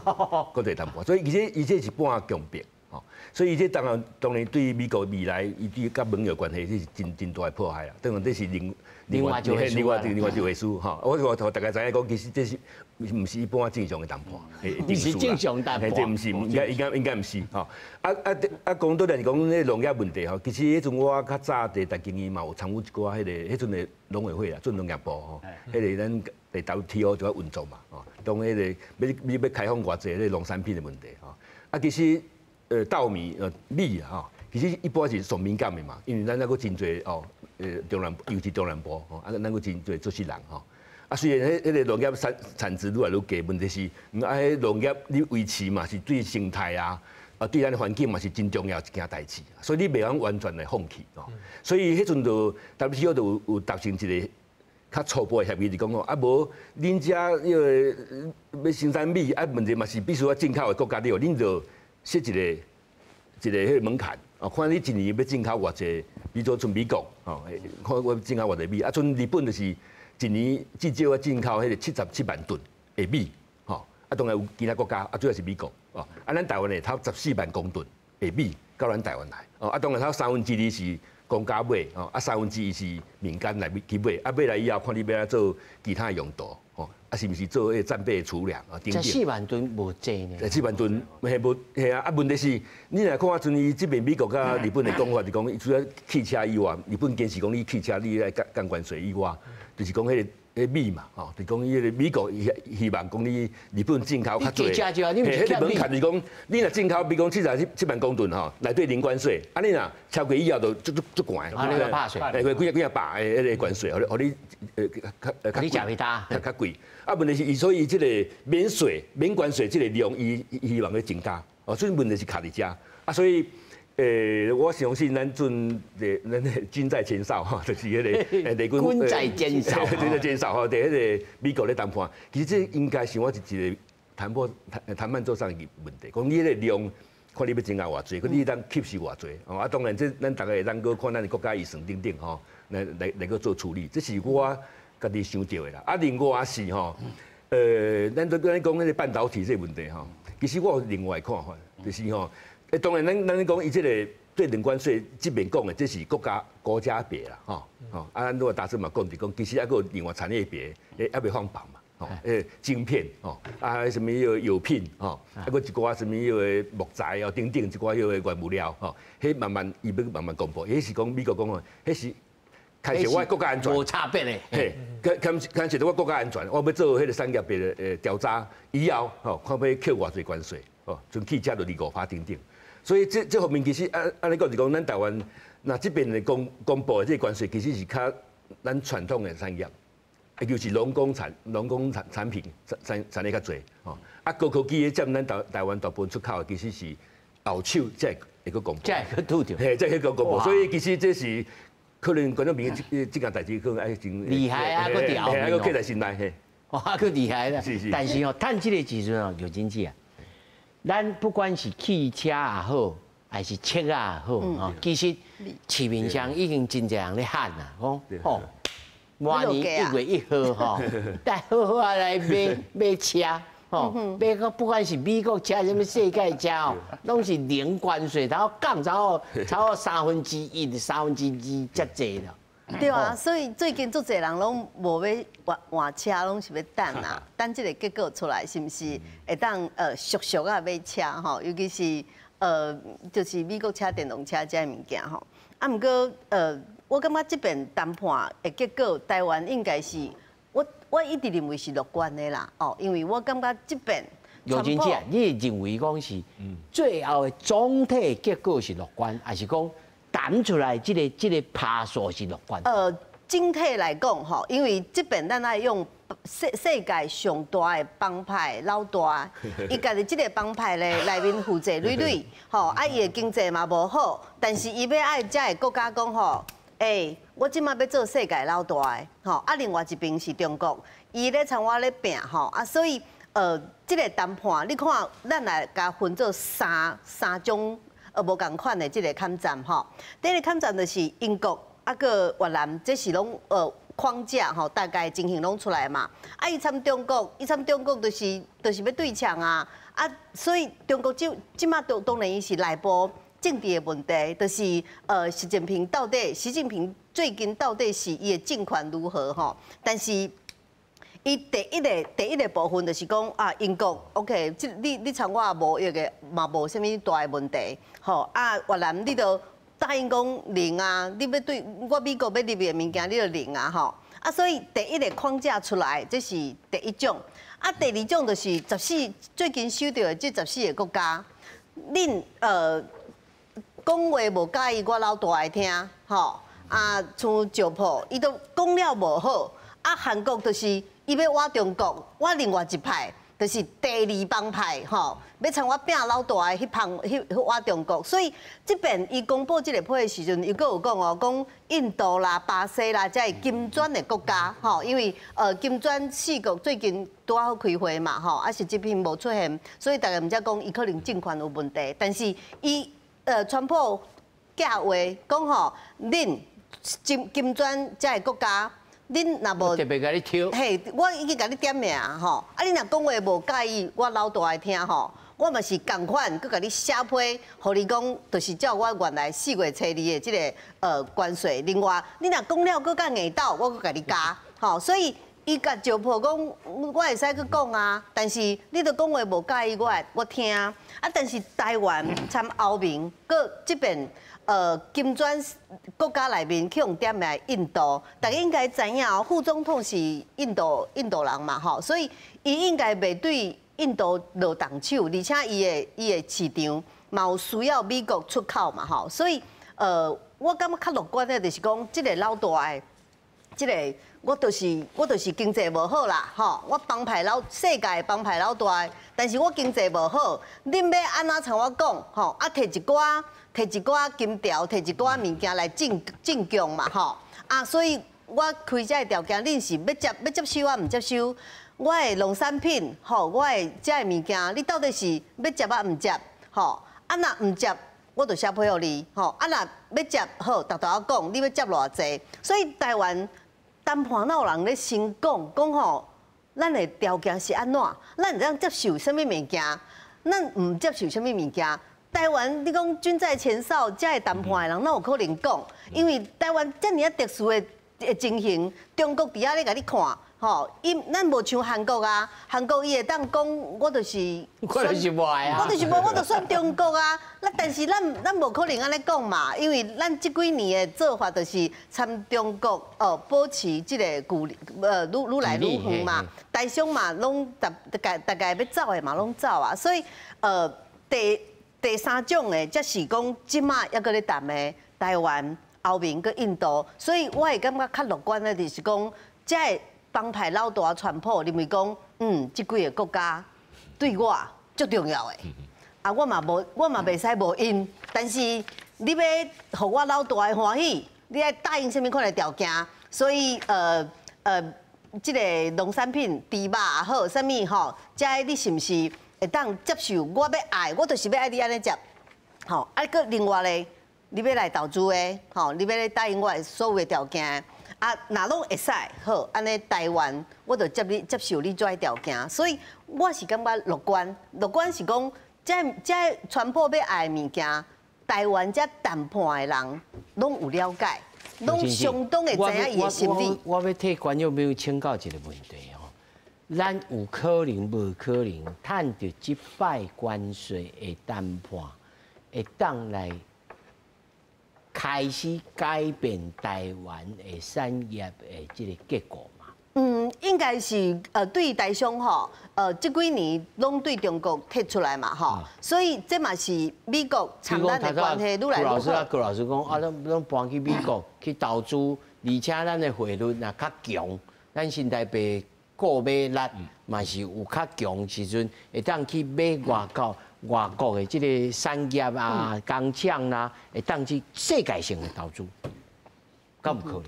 国际谈判，所以伊这是半强迫哦。所以伊这当然对美国未来伊对甲盟友关系这是真大的破坏啦。当然这是另外一回事哈。我大家知影讲，其实这是唔是一般正常的谈判，唔是正常谈判，这唔是应该唔是哈。讲到来是讲迄农业问题吼，其实迄阵我较早伫台经济嘛有参与一寡迄阵的农委会啦，做农业部吼，迄个咱WTO 就要运作嘛，吼，当迄个要开放偌济迄农产品的问题吼。其实稻米米啊吼，其实一般是上敏感的嘛，因为咱那个真侪尤其中南部吼，咱个真侪做事人吼。虽然迄个农业产值愈来愈低，问题是，迄农业你维持嘛是对生态啊，对咱的环境嘛是真重要一件代志，所以你袂通完全来放弃哦。所以迄阵就 WTO 就有达成一个较初步的协议，就讲哦，无恁遮要生产米，问题嘛是必须要进口的国家了，恁就设一个迄个门槛哦，看你一年要进口偌济，比如说从美国哦，看我进口偌济米，从日本就是。一年至少要进口迄个77万吨的米，吼，当然有其他国家，主要是美国，哦，咱台湾呢，它14万公吨的米到咱台湾来，哦，当然它2/3是公家买，哦，1/3是民间来去买，买来以后看你要来做其他用途，哦，是毋是做迄个战备储粮啊？这4万吨无济呢？4万吨系啊，问题是，你来看像伊这边美国甲日本的讲法，就讲除了汽车以外，日本坚持讲你汽车你来降关税以外。就是讲迄个米嘛，吼，就讲迄个美国希望讲你日本进口较侪，迄个门槛是讲，你若进口，比如讲77万公吨吼，内底零关税，你若超过以后就足悬，那个怕税，几啊百的迄个关税，互你你食袂大，较贵。问题是所以即个免税、免关税即个量，伊希望要增加，所以问题是卡伫遮，所以。我相信咱军在前哨哈，就是迄个雷军。军在前哨，军在前哨哈，伫迄个美国咧谈判，其实这应该是我一个谈判桌上的问题。讲你迄个量，看你要增加偌济，你当吸收偌济。当然这咱大家会当个看咱的国家预算等等吼，来个做处理，这是我家己想到的啦。另外是吼，咱都讲迄个半导体这个问题吼，其实我有另外看法，就是吼。当然，咱讲伊这个对零关税这边讲的，这是国家别啦，吼，咱如果大致嘛讲就讲，其实还有另外产业别，还未放榜嘛，晶片，什么药品，还有一寡什么木材哦，等等一寡原物料，迄慢慢伊要慢慢公布，迄是讲美国讲的，迄是开始我国家安全，无差别的，开始我国家安全，我要做迄个产业别的调查，以后看要扣偌济关税，从汽车到25%等等。所以这方面其实按你讲就讲，咱台湾那这边的公布的这关税，其实是较咱传统的产业，就是农工产品产业较侪哦。高科技占咱台湾大部分出口的，其实是后手才会个公布，才会拄着，才会个公布。所以其实这是可能观众朋友这件代志可能爱真厉害啊，个调，还个刻在心内嘿。哇，个厉害啦！但是趁这个时阵有经济啊。咱不管是汽车也好，还是车也好，其实市面上已经真侪人咧喊啦，讲明年1月1号带好好来买车，买个不管是美国车，什么世界车拢是零关税，然后降超过1/3、2/3才济了。对啊，所以最近足侪人拢无要换车，拢是要等啊，等这个结果出来，是不是会当俗俗啊买车吼？尤其是就是美国车、电动车这物件吼。毋过我感觉这边谈判的结果，台湾应该是我一直认为是乐观的啦，因为我感觉这边。刘真姐，你认为讲是最后的总体结果是乐观，还是讲？谈出来，这个爬数是乐观。整体来讲吼，因为这边咱爱用世界上大的帮派老大，伊家己这个帮派咧内面负债累累，吼，啊伊的经济嘛无好，但是伊要爱遮个国家讲吼，我即马要做世界老大的，吼，啊另外一边是中国，伊咧参我咧拼吼，啊所以这个谈判，你看咱来甲分做三种无共款的这个抗战吼，第一个抗战就是英国。啊个越南，这是拢框架吼，大概情形拢出来嘛。啊，伊参中国，就是要对呛啊。啊，所以中国即马当然伊是内部政治的问题，就是习近平最近到底是伊的政权如何吼？但是伊第一个部分就是讲啊，英国 OK， 你参我无一个嘛无啥物大的问题，吼啊越南你都。答应讲零啊，你要对我美国要入的物件，你就零啊吼。啊，所以第一个框架出来，这是第一种。啊，第二种就是最近收到的这14个国家，恁讲话无介意我老大爱听，吼啊，像石破，伊都讲了无好。啊，韩国就是伊要挖中国，挖另外一派。就是第二帮派吼，要参我拼老大的迄挖中国，所以这边伊公布这个批的时阵，伊阁有讲哦，讲印度啦、巴西啦，这是金砖的国家吼，因为金砖4国最近拄好开会嘛吼，啊是这边无出现，所以大家毋才讲伊可能政权有问题，但是伊川普假话讲吼，恁金砖这个国家。恁若无特别甲你挑，嘿，我已经甲你点名吼，啊，你若讲话无介意，我老大爱听吼，我嘛是共款，佮甲你写批，互你讲，就是照我原来4月初2的这个关税。另外，你若讲了，佮甲硬斗，我佮甲你加，吼，所以伊甲石破讲，我会使去讲啊，但是你都讲话无介意，我听啊，但是台湾参欧盟，佮这边。金砖国家内面去用点名印度，大家应该知影哦，副总统是印度人嘛吼，所以伊应该袂对印度落重手，而且伊的市场嘛有需要美国出口嘛吼，所以我感觉较乐观的就是讲，这个老大的，这个我就是经济无好啦吼，我世界帮派老大的，但是我经济无好，恁要安怎像我讲吼，啊摕一寡金条，摕一寡物件来进贡嘛吼，啊，所以我开这个条件，恁是要接收啊，唔接收？我的农产品吼，我的这个物件，你到底是要接啊唔接？吼，啊若唔接，我就写批互你吼，啊若要接好，大家讲你要接偌济？所以台湾谈判哪有人咧先讲吼，咱的条件是安怎？咱会接受什么物件？咱唔接受什么物件？台湾，你讲军在前哨，这个谈判的人哪有可能讲？因为台湾这么特殊的情形，中国伫遐咧甲你看，吼，咱无像韩国啊，韩国伊会当讲，我就是无爱啊，我就选中国啊。那但是咱无可能安尼讲嘛，因为咱这几年的做法就是参中国保持这个愈来愈远嘛，台商嘛拢大概要走的嘛拢走啊，所以第三种的，则是讲即马还搁咧谈的台湾、欧盟佮印度，所以我会感觉较乐观的，就是讲，这个帮派老大传播，认为讲，这几个国家对我足重要的，啊，我嘛袂使无因，但是你要互我老大的欢喜，你爱答应什么款的条件？所以这个农产品、猪肉也好，啥物吼，这你是毋是？会当接受，我要爱，我就是要爱你安尼接，吼，啊，搁另外咧，你要来投资的，吼，你要来答应我的所有的条件，啊，若拢会使，好，安尼台湾我就接受你这条件，所以我是感觉乐观，乐观是讲，这传播要爱的物件，台湾这谈判的人拢有了解，拢相当的知影伊的心理。我要替观众朋友请教一个问题。咱有可能无可能，趁着即摆关税的谈判，会当来开始改变台湾的产业的这个结果嘛？应该是对台商吼，这几年拢对中国踢出来嘛吼，所以这嘛是美国参咱的关系愈来愈好。顾老师讲啊，拢搬去美国去投资，而且咱的汇率也较强，咱新台币购买力嘛是有较强时阵，会当去买外国的这个产业啊、工厂啦，会当去世界性的投资，敢有可能？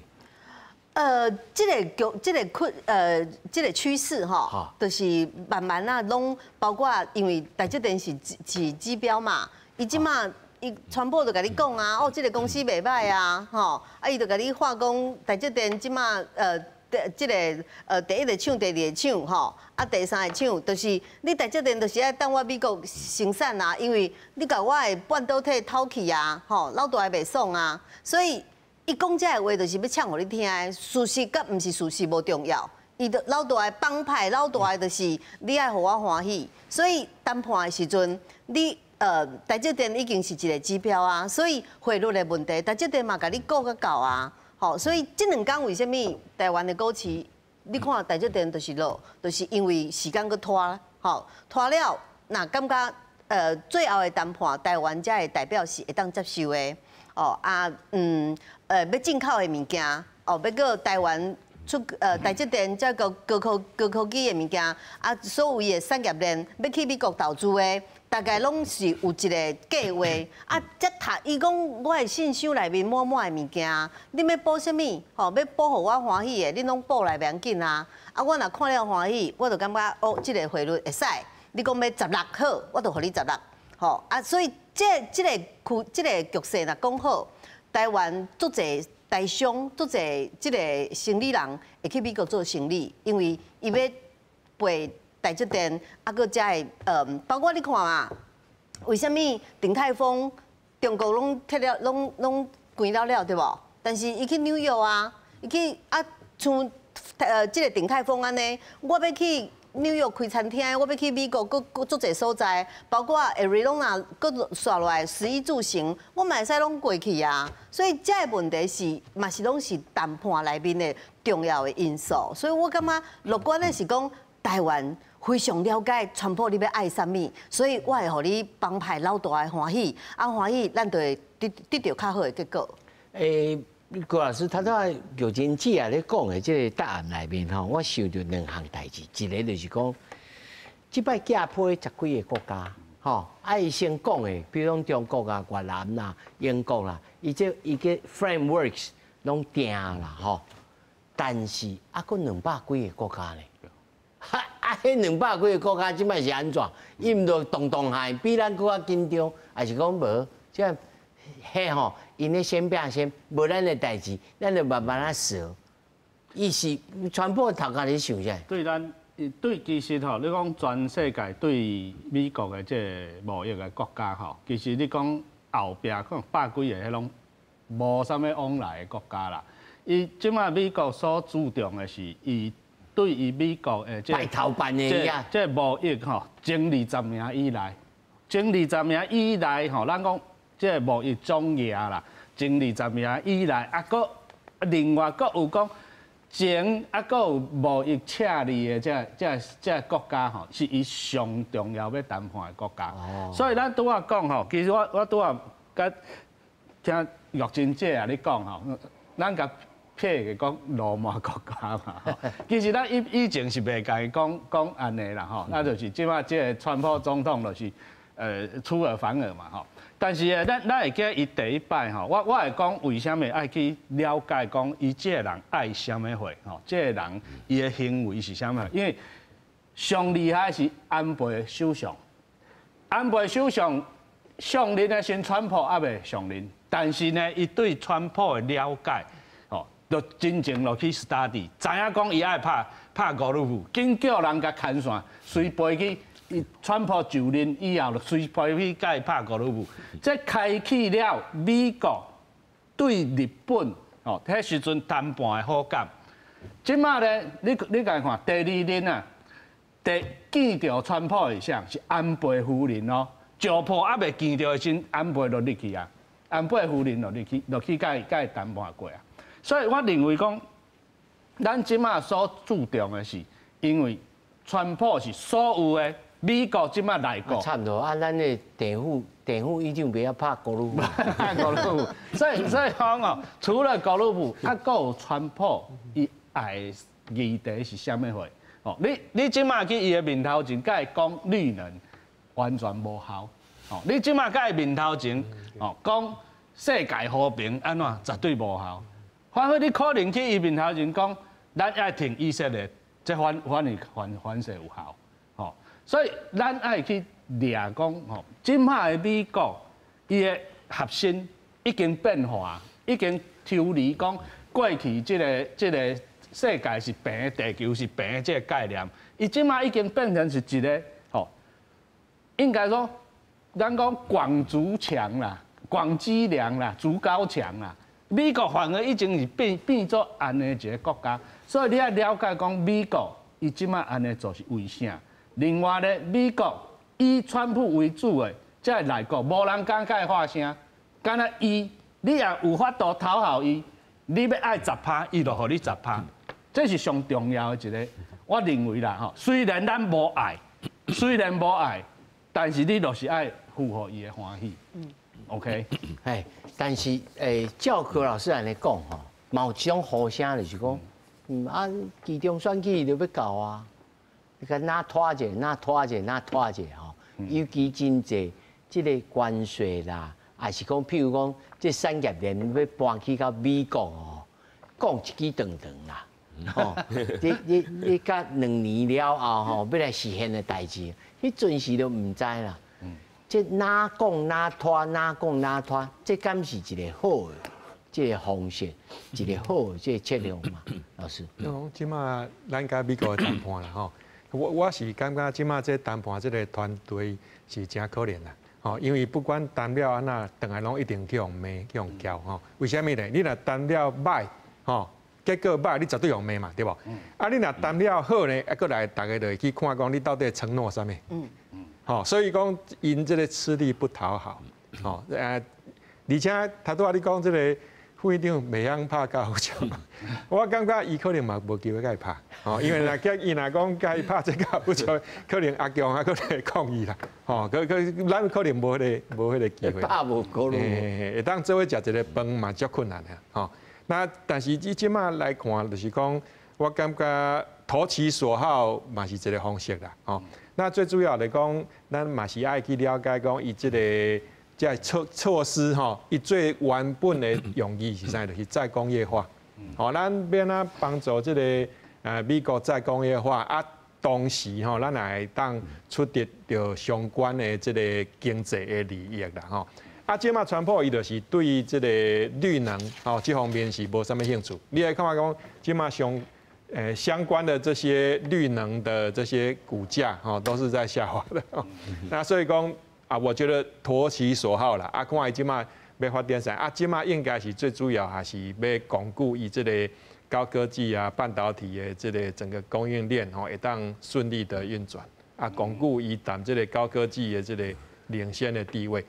这个趋势哈，就是慢慢啊，拢包括因为台积电是指标嘛，伊即马伊传播就甲你讲啊，哦，这个公司袂歹啊，吼，啊，伊就甲你话讲台积电即马这个第一个厂、第二个厂吼，啊第三个厂，就是你台积电就是爱等我美国生产啊，因为你甲我的半导体偷去啊，吼，老大也袂爽啊，所以。伊讲这个话，就是要唱互你听的，事实甲毋是事实无重要。伊的老大的帮派，老大的就是你爱互我欢喜。所以谈判的时阵，你台积电已经是一个指标啊，所以汇率的问题，台积电嘛甲你顾较够啊。吼，所以这两天为什么台湾的股市，你看台积电就是落，就是因为时间搁拖，吼拖了，那感觉最后的谈判，台湾才会代表是会当接受的。要进口的物件，要个台湾出台积电这个高科技的物件，啊，所有伊的产业链要去美国投资的，大概拢是有一个计划。啊，这伊讲我的信箱内面满的物件，你要报什么？吼，要报互我欢喜的，你拢报来袂要紧啊。啊，我若看了欢喜，我就感觉哦，这个汇率会使。你讲要16好，我就互你16。吼啊，所以这个局势若讲好。台湾足侪台商，足侪即个生理人会去美国做生理，因为伊要陪台积电，啊个才会包括你看嘛，为什么鼎泰丰中国拢摕了，拢关了对无？但是伊去纽约啊，伊去啊像即个鼎泰丰安尼，我要去。纽约开餐厅，我要去美国，搁足侪所在，包括 Arizona， 搁刷落来食衣住行，我嘛会使拢过去啊。所以这个问题是，嘛是拢是谈判内面的重要的因素。所以我感觉乐观的是讲，台湾非常了解川普你要爱啥物，所以我会互你帮派老大的欢喜，啊欢喜，咱就会得到较好的结果。郭老师，他在有经济啊，咧讲的这个答案内面吼，我想到两项代志，一个就是讲，即摆架配十几个国家，吼，伊先讲的，比如讲中国啊、越南啦、英国啦，伊个 frameworks 拢定啦，吼，但是啊，佫200几个国家咧，迄200几个国家即摆是安怎？伊毋着动害，比咱佫较紧张，还是讲无？即迄吼。因咧先变先，无咱的代志，咱就慢慢啊说。伊是传播头壳咧想啥？对咱，其实吼，你讲全世界对美国的这贸易的国家吼，其实你讲后壁可能100几个迄种无啥物往来的国家啦。伊即马美国所注重的是，伊对于美国的这这贸易吼，前20名以内，前20名以内吼，咱讲。即个贸易总额啦，前20名以内，啊，搁另外搁有讲前啊，搁有贸易赤字的这国家吼，是伊上重要要谈判的国家。所以咱拄仔讲吼，其实我拄仔甲听玉珍姐啊，你讲吼，咱甲撇个讲罗马国家嘛，其实咱以前是袂甲伊讲安尼啦吼，那就是即马即个川普总统就是出尔反尔嘛吼。但是咱会记伊第一摆吼，我会讲为什么爱去了解讲伊这个人爱什么货吼，这个人伊的行为是什么？因为上厉害是安倍首相，安倍首相上任的先川普还未上任，但是呢，伊对川普的了解吼，就真正落去 study， 知影讲伊爱拍高尔夫，紧叫人甲牵线，随飞去。川普就任以后，就随飞去甲伊拍高尔夫，这开启了美国对日本哦，迄时阵谈判的好感。即马呢，你家看第2任啊，见到川普的像是安倍夫人哦，石破还未见到的时，安倍就入去啊，安倍夫人就去甲伊谈判过啊。所以我认为讲，咱即马所注重的是，因为川普是所有的美国即马来过，差不多啊，咱的地府已经不要拍高尔夫，高尔夫，所以讲哦，除了高尔夫，还有川普伊爱议题是啥物货？哦，你即马去伊的面头前，甲伊讲绿能完全无效。哦，你即马甲伊面头前，哦讲世界和平安怎绝对无效。反而你可能去伊面头前讲，咱爱挺以色列，这反是有效。哦，所以咱爱去掠讲，吼，即摆的美国，伊的核心已经变化，已经抽离讲过去即个世界是平，地球是平这个概念，伊即摆已经变成是一个，吼，应该说，咱讲广筑墙啦，广积粮啦，筑高墙啦。美国反而已经是变做安尼一个国家，所以你要了解讲美国伊即摆安尼做是为啥？另外咧，美国以川普为主的这内阁，无人敢甲伊发声，敢若伊，你也有法度讨好伊，你要爱10%，伊就互你10%，这是上重要的一个，我认为啦吼。虽然咱无爱，但是你就是爱符合伊的欢喜。OK， 哎，但是照柯老师安尼讲吼，嘛有一种呼声就是讲，其中选举就要到啊。你看哪拖者吼，尤其真济即个关税啦，也是讲，譬如讲，这产业链要搬去到美国哦，讲一支长啦，吼，你甲2年了后吼，要来实现的代志，迄阵时都唔知啦。这哪讲哪拖，这敢是一个好的，这个方式，一个好的这个策略嘛，老师。即马咱甲美国的谈判啦吼。我是感觉即马这谈判这个团队是真可怜啦，吼，因为不管谈了安那，等下拢一定去用骂，去用叫吼。为什么呢？你若谈了歹，吼，结果歹，你绝对用骂嘛，对不？啊，你若谈了好呢，啊，过来大家就会去看讲你到底承诺啥物。吼，所以讲因这个吃力不讨好，吼，而且头拄仔你讲这个。副院长袂晓拍高尔夫，我感觉伊可能嘛无机会甲伊拍，吼，因为伊若讲甲伊拍这高尔夫球，可能阿强可能会抗议啦，吼，咱可能无迄个机会。拍无高尔夫，会当做伙食一个饭嘛，足困难的，吼。那但是即马来看，就是讲，我感觉投其所好嘛是一个方式啦，吼。那最主要来讲，咱嘛是爱去了解讲伊这个。这措施吼，伊最原本的用意是啥？就是再工业化。吼，咱要哪帮助这个美国再工业化啊？同时吼，咱也会当出得到相关的这个经济的利益啦吼。啊，即马川普伊就是对于这个绿能吼这方面是无啥物兴趣。你来看嘛讲，即马相关的这些绿能的这些股价吼都是在下滑的。那所以讲。我觉得投其所好啦。看伊即马要发展啥，即马应该是最主要还是要巩固伊这个高科技半导体的这个整个供应链会当顺利的运转。巩固伊谈这个高科技的这个领先的地位。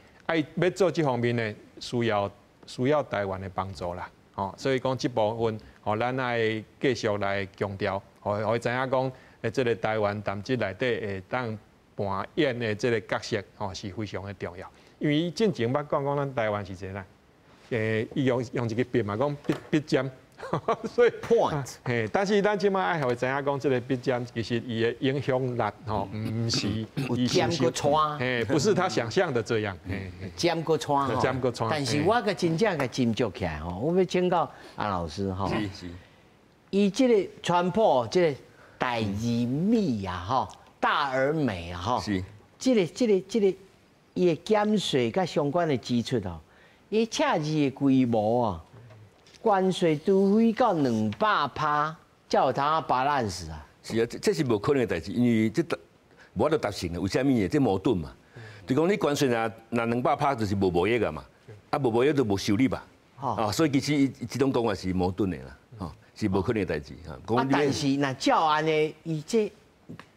要做这方面呢，需要台湾的帮助啦。所以讲这部分，咱爱继续来强调，互伊知影讲，这个台湾谈这内底会当。扮演的这个角色是非常的重要，因为之前捌讲咱台湾是这啦，伊用一个笔嘛，讲笔尖，所以 point， 但是咱即马爱互知影讲，这个笔尖其实伊的影响力唔是尖个穿，不是他想象的这样，尖个穿，但是我个真正个斟酌起来我要请教安老师是，伊这个川普这个代字密大而美是，这个伊的减税甲相关的支出伊赤字的规模关税除非到200%，才有通巴烂死啊。是啊，这是无可能的代志，因为这无法度达成的，为什么呢？这矛盾嘛。就讲你关税那200%就是无益个嘛，无益就无收入嘛。所以其实这种讲法是矛盾的啦，是无可能的代志但是那照安尼，伊这。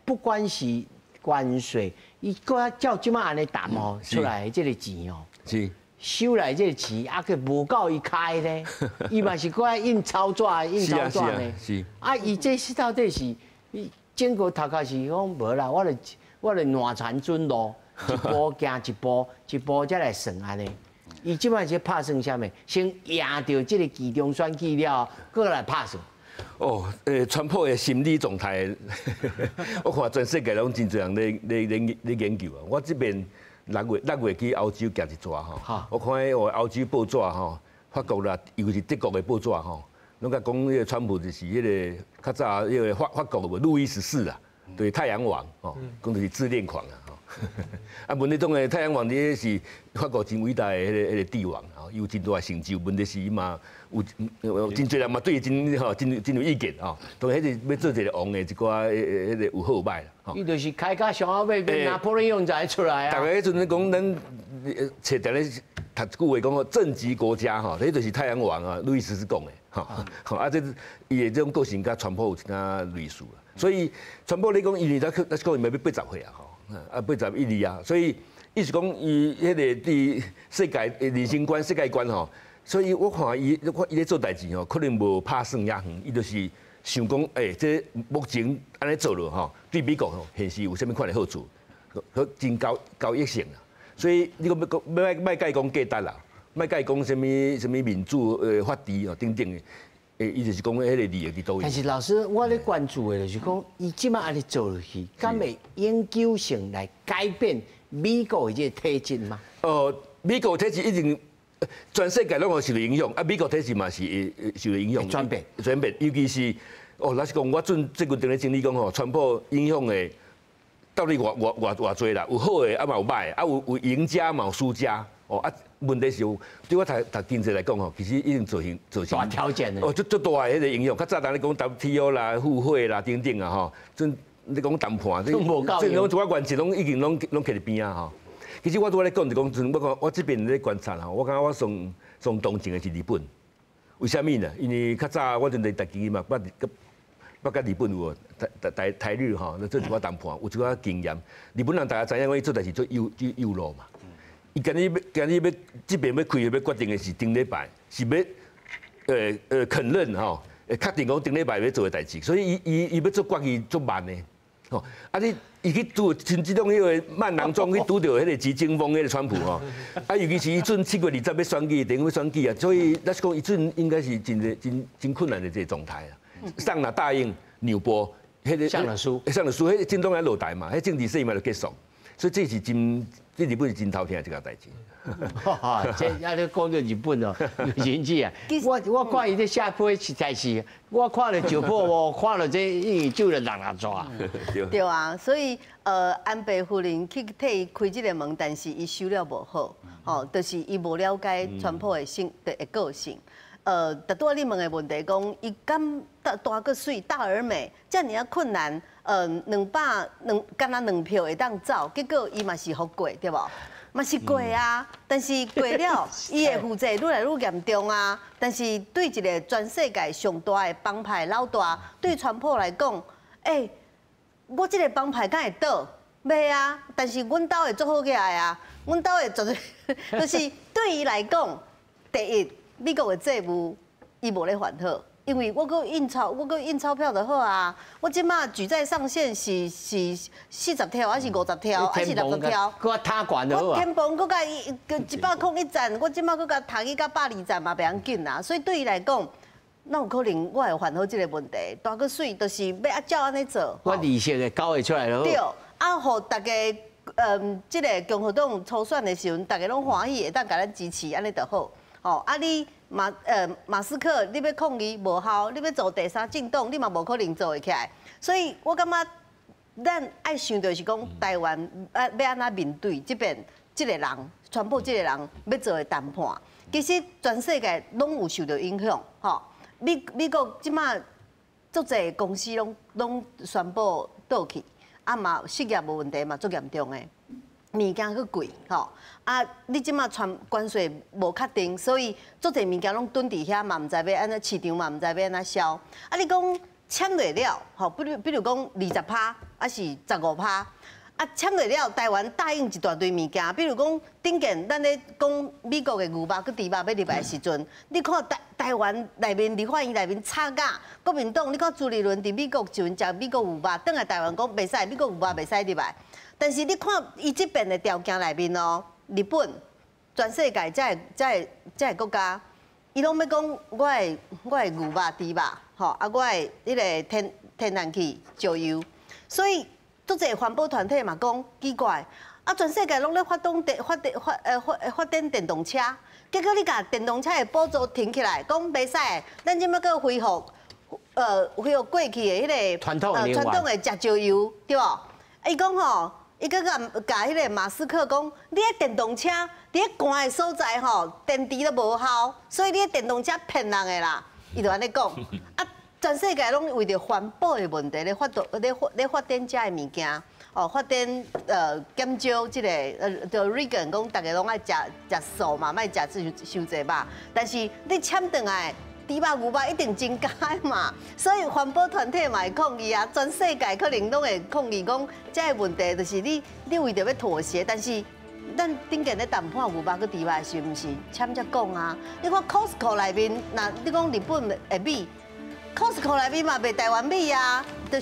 不管是关税，伊搁照即马安尼谈出来这个钱是收来这个钱，佮无够伊开呢，伊嘛是搁爱印钞纸呢。伊这到底是，伊整个头壳是讲无啦，我来乱传准路，一步行一步，一步才来算安尼。伊即摆是拍算啥物？先赢到即个其中选举了，搁来拍算。哦，川普的心理状态，我看全世界拢真侪人咧研究啊。我这边6月去欧洲行一抓吼，我看迄欧洲报纸吼，法国啦，尤其是德国的报纸吼，拢甲讲迄个川普就是迄个较早迄个法国的路易14啦，对太阳王吼，讲就是自恋狂啊吼。啊，问题中的太阳王，你是法国真伟大的迄个帝王，吼，有真大的成就。问题是伊嘛有真侪人嘛对伊真有意见吼。当然，迄个要做一个王的一寡迄个有好歹啦。吼，伊就是开甲上后尾变拿破仑用才出来啊。大家迄阵讲咱册定咧读一句话讲政级国家吼，迄就是太阳王啊，路易14讲的吼。啊，这伊的这种个性甲川普有一点类似啦。所以川普你讲伊咱讲伊嘛要80岁啊吼。啊，81啊，所以意思讲伊迄个对世界人生观、世界观吼，所以我看伊咧做代志吼，可能无拍算遐远，伊就是想讲，这目前安尼做落吼，对美国吼现实有啥物款的好处，和真高益性啦。所以你讲莫甲伊讲价值啦，莫甲伊讲啥物民主法治哦等等的。伊就是讲迄个利益伫倒位。但是老师，我咧关注的就是讲，伊即摆安尼做落去，敢会永久性来改变美国的这个体制吗？美国体制一定全世界拢有受到影响，啊，美国体制嘛是受到影响。转变，尤其是老实讲，我最近定咧整理讲吼，川普影响的到底偌济啦？有好的，啊嘛有歹，啊有赢家嘛有输家。啊，问题是对我读经济来讲吼，其实已经造成大条件的足大的迄个影响。较早咱咧讲 WTO 啦、互惠啦等等啊吼，你讲谈判，这拢一寡原则拢已经拢徛伫边啊吼。其实我拄仔咧讲就讲，我这边咧观察吼，我感觉我上同情的是日本。为虾米呢？因为较早我阵在读经济嘛，捌甲日本有台日吼，做一寡谈判，有一寡经验。日本人大家知影，我做代志做右路嘛。伊今日要这边要开要决定的是顶礼拜，是要肯认吼，确定讲顶礼拜要做的代志，所以伊要做决议足慢的，吼。啊伊去拄像这种迄个慢郎中去拄到迄个急惊风迄个川普吼，啊尤其是伊阵7月20要选举，等于要选举啊，所以咱是讲伊阵应该是真困难的这个状态啊。上了答应扭波，迄个上了输，迄个真当然落台嘛，迄政治生涯就结束，所以这是这日本是真头疼这个代志。这要你讲到日本哦，有人气啊！我看伊这下坡实在是，我看了九破哦，看了这英语就了人抓。对啊，所以安倍夫人去替伊开这个门，但是伊收了无好，哦，就是伊无了解川普的个性。拄仔你问的问题讲，伊敢大个水大而美，这尔啊困难，敢若2票会当走，结果伊嘛是互过，对无？嘛是过啊，但是过了，伊的负债愈来愈严重啊。但是对一个全世界上大的帮派老大，对川普来讲，我这个帮派敢会倒？袂啊，但是阮兜会做好起来啊，阮兜会做，就是对伊来讲，第一。美国的债务，伊无咧还好，因为我搁印钞票就好啊。我即马举债上限是40条，还是50条，还是60条？搁他管就好啊。我天崩搁甲101站，我即马搁甲谈去甲120站嘛，袂要紧啦。所以对伊来讲，那有可能我会还好这个问题。大个水就是要照安尼做。我利息会交会出来了。对，互大家这个共和党初选的时阵，大家拢欢喜，会当甲咱支持，安尼就好。你马斯克，你要抗议无效，你要做第3政党，你嘛无可能做会起来。所以我感觉，咱爱想到是讲台湾要安怎面对这边这个人，川普这个人要做的谈判。其实全世界拢有受到影响，美国即马足侪公司拢宣布倒去，嘛失业无问题嘛足严重的。物件去贵，你即马关税无确定，所以足侪物件拢蹲伫遐嘛，毋知要安怎市场嘛，毋知要安怎销。你讲签落了，比如讲20%，还是15%，啊，签落了，台湾答应一大堆物件，比如讲，顶件咱咧讲美国的牛肉佮猪肉要入来的时阵，你看台湾内面立法院内面吵架，国民党你看朱立伦伫美国就食美国牛肉，倒来台湾讲袂使，美国牛肉袂使入来。但是你看伊这边的条件内面哦，日本、全世界这个国家，伊拢要讲我的牛肉、猪肉，吼啊，我的迄个天然气、石油，所以。足侪环保团体嘛讲奇怪，啊，全世界拢咧发展电动车，结果你甲电动车的补助停起来，讲袂使，咱即摆搁恢复过去的迄个传统的食石油，对无？伊讲吼，伊搁甲迄个马斯克讲，你的电动车伫咧寒的所在吼，电池都无效，所以你的电动车骗人的啦，伊就安尼讲啊。全世界拢为着环保的问题咧发展遮的物件，哦，发展减少即个就 Reagan 讲，大家拢爱食素嘛，莫食伤济肉。但是你签转来，猪肉牛肉一定增加嘛，所以环保团体嘛会抗议啊，全世界可能拢会抗议讲，这个问题就是你为着要妥协，但是。咱顶件咧谈判牛肉佮猪肉是毋是签才讲啊？你看 Costco 内面，那你讲日本会米。Costco 内面嘛卖台湾米啊，就